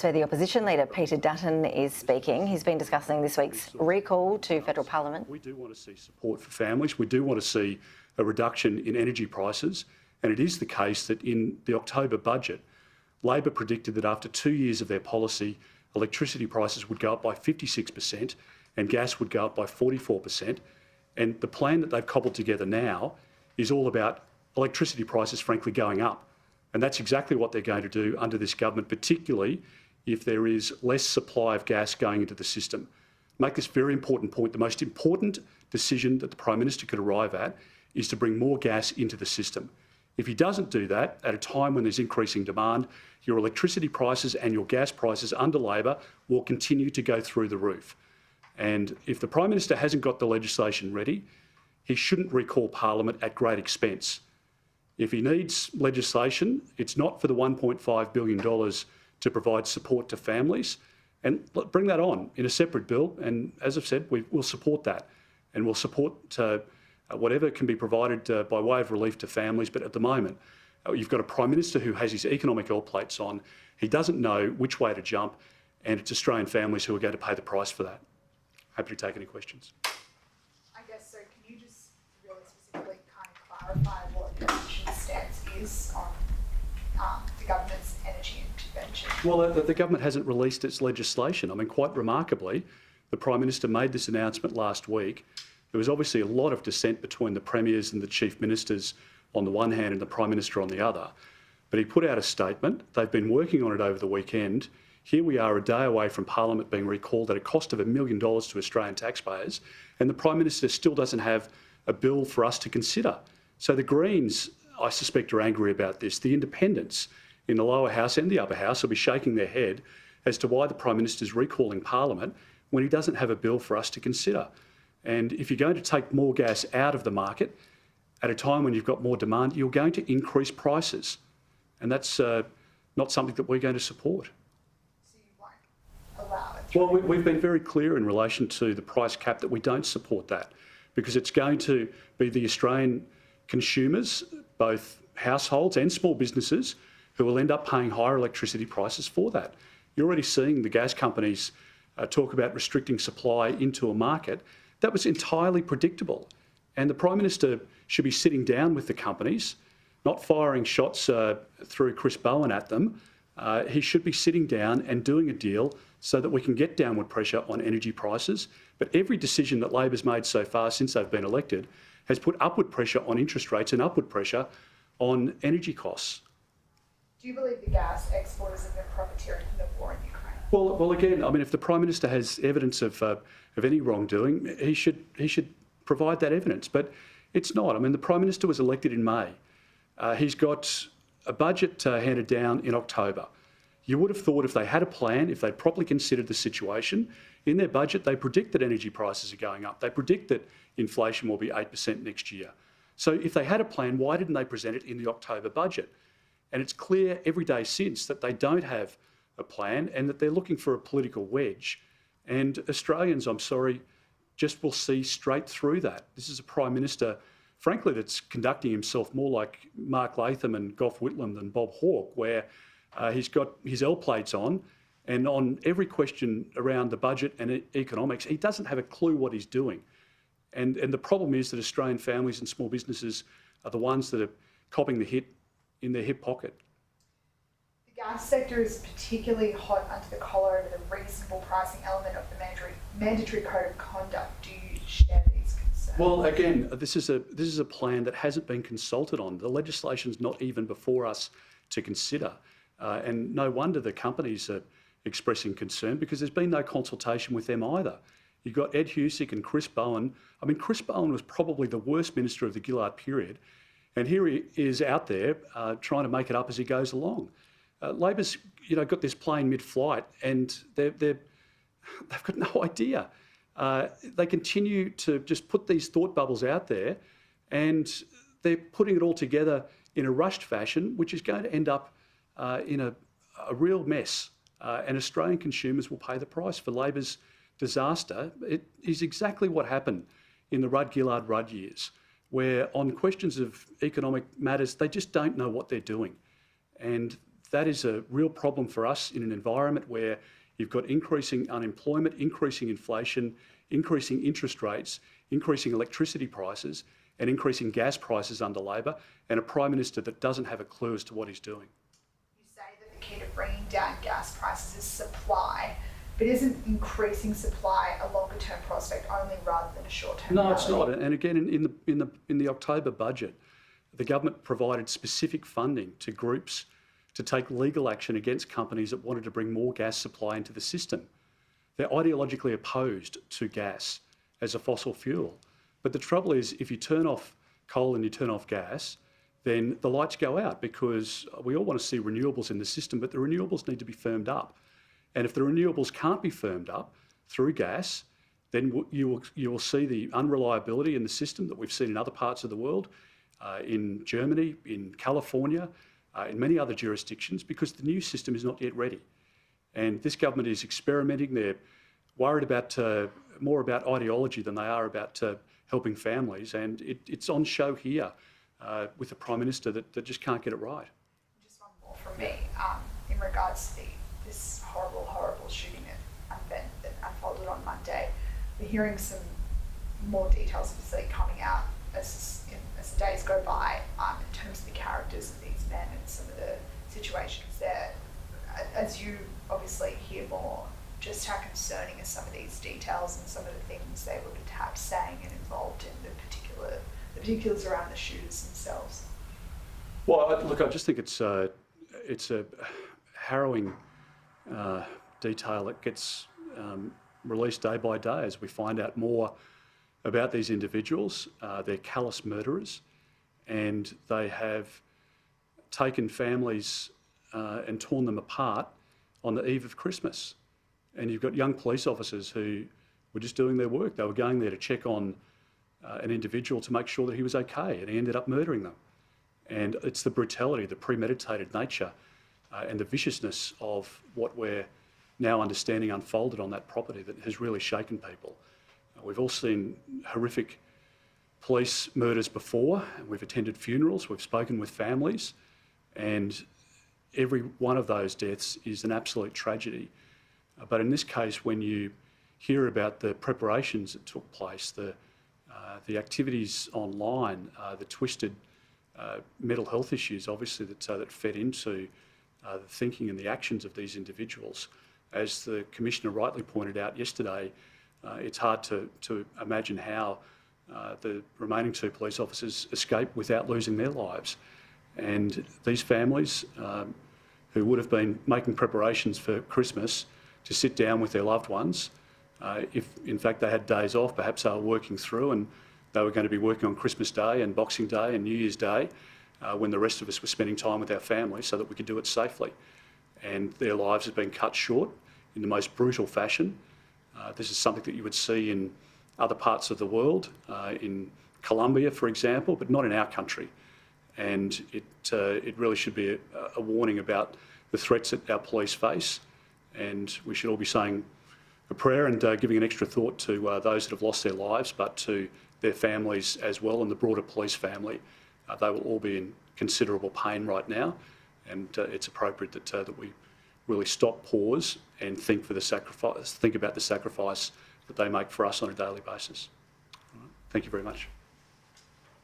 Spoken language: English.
So the opposition leader, Peter Dutton, is speaking. He's been discussing this week's recall to federal parliament. We do want to see support for families. We do want to see a reduction in energy prices. And it is the case that in the October budget, Labor predicted that after 2 years of their policy, electricity prices would go up by 56% and gas would go up by 44%. And the plan that they've cobbled together now is all about electricity prices, frankly, going up. And that's exactly what they're going to do under this government, particularly if there is less supply of gas going into the system. Make this very important point. The most important decision that the Prime Minister could arrive at is to bring more gas into the system. If he doesn't do that at a time when there's increasing demand, your electricity prices and your gas prices under Labor will continue to go through the roof. And if the Prime Minister hasn't got the legislation ready, he shouldn't recall Parliament at great expense. If he needs legislation, it's not for the $1.5 billion to provide support to families, and bring that on in a separate bill. And as I've said, we'll support that, and we'll support whatever can be provided by way of relief to families. But at the moment, you've got a Prime Minister who has his economic oil plates on. He doesn't know which way to jump, and it's Australian families who are going to pay the price for that. Happy to take any questions. I guess so. Can you just really specifically kind of clarify what the opposition's stance is on the government's energy intervention? Well, the government hasn't released its legislation. I mean, quite remarkably, the Prime Minister made this announcement last week. There was obviously a lot of dissent between the premiers and the chief ministers on the one hand and the Prime Minister on the other. But he put out a statement. They've been working on it over the weekend. Here we are a day away from Parliament being recalled at a cost of $1 million to Australian taxpayers, and the Prime Minister still doesn't have a bill for us to consider. So the Greens, I suspect, are angry about this. The independents in the lower house and the upper house will be shaking their head as to why the Prime Minister is recalling Parliament when he doesn't have a bill for us to consider. And if you're going to take more gas out of the market at a time when you've got more demand, you're going to increase prices. And that's not something that we're going to support. So you won't allow it? Well, we've been very clear in relation to the price cap that we don't support that, because it's going to be the Australian consumers, both households and small businesses, who will end up paying higher electricity prices for that. You're already seeing the gas companies talk about restricting supply into a market. That was entirely predictable. And the Prime Minister should be sitting down with the companies, not firing shots through Chris Bowen at them. He should be sitting down and doing a deal so that we can get downward pressure on energy prices. But every decision that Labor's made so far since they've been elected has put upward pressure on interest rates and upward pressure on energy costs. Do you believe the gas exporters have been profiteering from the war in Ukraine? Well, again, I mean, if the Prime Minister has evidence of any wrongdoing, he should provide that evidence. But it's not. I mean, the Prime Minister was elected in May. He's got a budget handed down in October. You would have thought if they had a plan, if they'd properly considered the situation, in their budget they predict that energy prices are going up. They predict that inflation will be 8% next year. So if they had a plan, why didn't they present it in the October budget? And it's clear every day since that they don't have a plan and that they're looking for a political wedge. And Australians, I'm sorry, just will see straight through that. This is a Prime Minister, frankly, that's conducting himself more like Mark Latham and Govt Whitlam than Bob Hawke, where he's got his L plates on, and on every question around the budget and economics, he doesn't have a clue what he's doing. And the problem is that Australian families and small businesses are the ones that are copping the hit in their hip pocket. The gas sector is particularly hot under the collar over the reasonable pricing element of the mandatory code of conduct. Do you share these concerns? Well, again, this is a plan that hasn't been consulted on. The legislation's not even before us to consider. And no wonder the companies are expressing concern, because there's been no consultation with them either. You've got Ed Husic and Chris Bowen. I mean, Chris Bowen was probably the worst minister of the Gillard period. And here he is out there trying to make it up as he goes along. Labor's, got this plane mid-flight, and they've got no idea. They continue to just put these thought bubbles out there, and they're putting it all together in a rushed fashion, which is going to end up in a real mess. And Australian consumers will pay the price for Labor's disaster. It is exactly what happened in the Rudd-Gillard-Rudd years, where on questions of economic matters, they just don't know what they're doing. And that is a real problem for us in an environment where you've got increasing unemployment, increasing inflation, increasing interest rates, increasing electricity prices, and increasing gas prices under Labor, and a Prime Minister that doesn't have a clue as to what he's doing. You say that the key to bringing down gas prices is supply, but isn't increasing supply a longer-term prospect only rather than a short-term No, reality? it's not. And again, in the October budget, the government provided specific funding to groups to take legal action against companies that wanted to bring more gas supply into the system. They're ideologically opposed to gas as a fossil fuel. But the trouble is, if you turn off coal and you turn off gas, then the lights go out, because we all want to see renewables in the system, but the renewables need to be firmed up. And if the renewables can't be firmed up through gas, then you will see the unreliability in the system that we've seen in other parts of the world, in Germany, in California, in many other jurisdictions, because the new system is not yet ready. And this government is experimenting. They're worried about more about ideology than they are about helping families. And it's on show here with a Prime Minister that just can't get it right. Just one more from me in regards to this horrible shooting that unfolded on Monday. We're hearing some more details obviously coming out as the days go by in terms of the characters of these men and some of the situations there. As you obviously hear more, just how concerning are some of these details and some of the things they were perhaps saying and involved in the particulars around the shooters themselves? Well, look, I just think it's a harrowing detail that gets released day by day as we find out more about these individuals. They're callous murderers, and they have taken families and torn them apart on the eve of Christmas. And you've got young police officers who were just doing their work. They were going there to check on an individual to make sure that he was okay, and he ended up murdering them. And it's the brutality, the premeditated nature, and the viciousness of what we're now understanding unfolded on that property that has really shaken people. We've all seen horrific police murders before. We've attended funerals, we've spoken with families, and every one of those deaths is an absolute tragedy. But in this case, when you hear about the preparations that took place, the activities online, the twisted mental health issues, obviously, that fed into the thinking and the actions of these individuals, as the Commissioner rightly pointed out yesterday, it's hard to imagine how the remaining two police officers escaped without losing their lives. And these families who would have been making preparations for Christmas to sit down with their loved ones, if in fact they had days off, perhaps they were working through and they were going to be working on Christmas Day and Boxing Day and New Year's Day, when the rest of us were spending time with our families so that we could do it safely. And their lives have been cut short in the most brutal fashion. This is something that you would see in other parts of the world, in Colombia, for example, but not in our country. And it really should be a warning about the threats that our police face. And we should all be saying a prayer and giving an extra thought to those that have lost their lives, but to their families as well, and the broader police family. They will all be in considerable pain right now, and it's appropriate that we really stop, pause, and think about the sacrifice that they make for us on a daily basis. All right. Thank you very much.